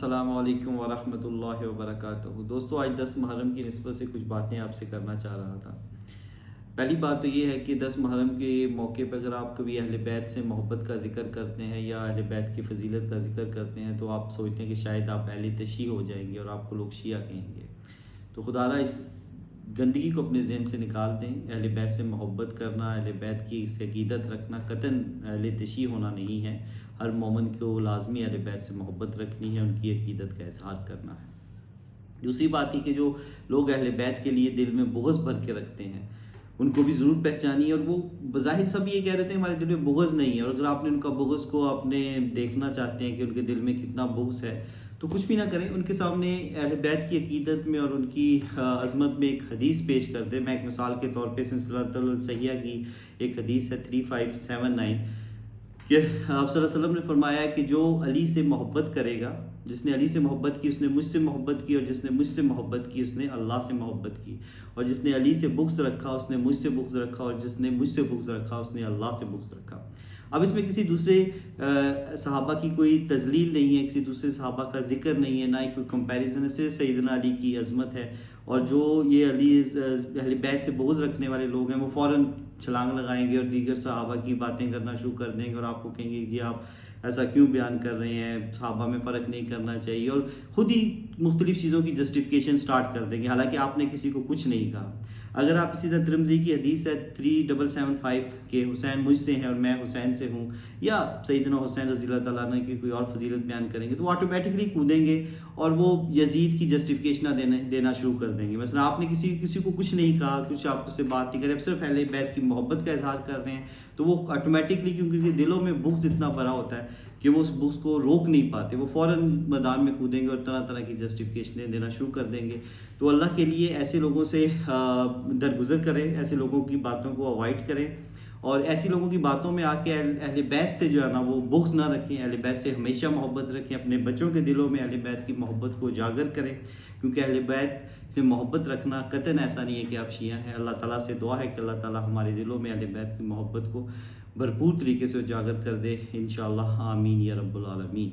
السلام علیکم ورحمۃ اللہ وبرکاتہ۔ دوستو، آج 10 محرم کی نسبت سے کچھ باتیں آپ سے کرنا چاہ رہا تھا۔ پہلی بات تو یہ ہے کہ 10 محرم کے موقع پہ اگر آپ کبھی اہل بیت سے محبت کا ذکر کرتے ہیں یا اہل بیت کی فضیلت کا ذکر کرتے ہیں تو آپ سوچتے ہیں کہ شاید آپ اہل تشیع ہو جائیں گے اور آپ کو لوگ شیعہ کہیں گے۔ تو خدا را اس گندگی کو اپنے ذہن سے نکال دیں۔ اہل بیت سے محبت کرنا، اہل بیت کی اس عقیدت رکھنا قطعاً اہل تشیع ہونا نہیں ہے۔ ہر مومن کو لازمی اہل بیت سے محبت رکھنی ہے، ان کی عقیدت کا اظہار کرنا ہے۔ دوسری بات یہ کہ جو لوگ اہل بیت کے لیے دل میں بغض بھر کے رکھتے ہیں ان کو بھی ضرور پہچانیے، اور وہ بظاہر سب یہ کہہ رہے تھے ہمارے دل میں بغض نہیں ہے، اور اگر آپ نے ان کا بغض کو اپنے دیکھنا چاہتے ہیں کہ ان کے دل میں کتنا بغض ہے تو کچھ بھی نہ کریں، ان کے سامنے اہل بیت کی عقیدت میں اور ان کی عظمت میں ایک حدیث پیش کر دیں۔ میں ایک مثال کے طور پہ سلسلۃ الصحیحہ کی ایک حدیث ہے 3579 کہ آپ صلی اللہ علیہ وسلم نے فرمایا ہے کہ جو علی سے محبت کرے گا، جس نے علی سے محبت کی اس نے مجھ سے محبت کی، اور جس نے مجھ سے محبت کی اس نے اللہ سے محبت کی، اور جس نے علی سے بغض رکھا اس نے مجھ سے بغض رکھا، اور جس نے مجھ سے بغض رکھا اس نے اللہ سے بغض رکھا۔ اب اس میں کسی دوسرے صحابہ کی کوئی تذلیل نہیں ہے، کسی دوسرے صحابہ کا ذکر نہیں ہے، نہ ہی کوئی کمپیریزن ہے، صرف سیدنا علی کی عظمت ہے۔ اور جو یہ علی اہل بیت سے بغض رکھنے والے لوگ ہیں وہ فوراً چھلانگ لگائیں گے اور دیگر صحابہ کی باتیں کرنا شروع کر دیں گے، اور آپ کو کہیں گے کہ آپ ایسا کیوں بیان کر رہے ہیں، صحابہ میں فرق نہیں کرنا چاہیے، اور خود ہی مختلف چیزوں کی جسٹیفیکیشن سٹارٹ کر دیں گے، حالانکہ آپ نے کسی کو کچھ نہیں کہا۔ اگر آپ اسی طرح ترمذی کی حدیث ہے 3775 کہ حسین مجھ سے ہیں اور میں حسین سے ہوں، یا سیدنا حسین رضی اللہ تعالیٰ عنہ کی کوئی اور فضیلت بیان کریں گے تو وہ آٹومیٹکلی کودیں گے اور وہ یزید کی جسٹیفیکیشن دینا شروع کر دیں گے۔ مثلا آپ نے کسی کو کچھ نہیں کہا، کچھ آپ سے بات نہیں کرے، اب صرف اہل بیت کی محبت کا اظہار کر رہے ہیں تو وہ آٹومیٹکلی، کیونکہ دلوں میں بغض اتنا بھرا ہوتا ہے کہ وہ اس بغض کو روک نہیں پاتے، وہ فوراً میدان میں کودیں گے اور طرح طرح کی جسٹیفیکیشنیں دینا شروع کر دیں گے۔ تو اللہ کے لیے ایسے لوگوں سے درگزر کریں، ایسے لوگوں کی باتوں کو اوائڈ کریں، اور ایسی لوگوں کی باتوں میں آ کے اہل بیت سے جو ہے نا وہ بغض نہ رکھیں، اہل بیت سے ہمیشہ محبت رکھیں، اپنے بچوں کے دلوں میں اہل بیت کی محبت کو اجاگر کریں، کیونکہ اہل بیت سے محبت رکھنا قطعاً ایسا نہیں ہے کہ آپ شیعہ ہیں۔ اللہ تعالیٰ سے دعا ہے کہ اللہ تعالیٰ ہمارے دلوں میں اہل بیت کی محبت کو بھرپور طریقے سے اجاگر کر دے، انشاءاللہ آمین یا رب العالمین۔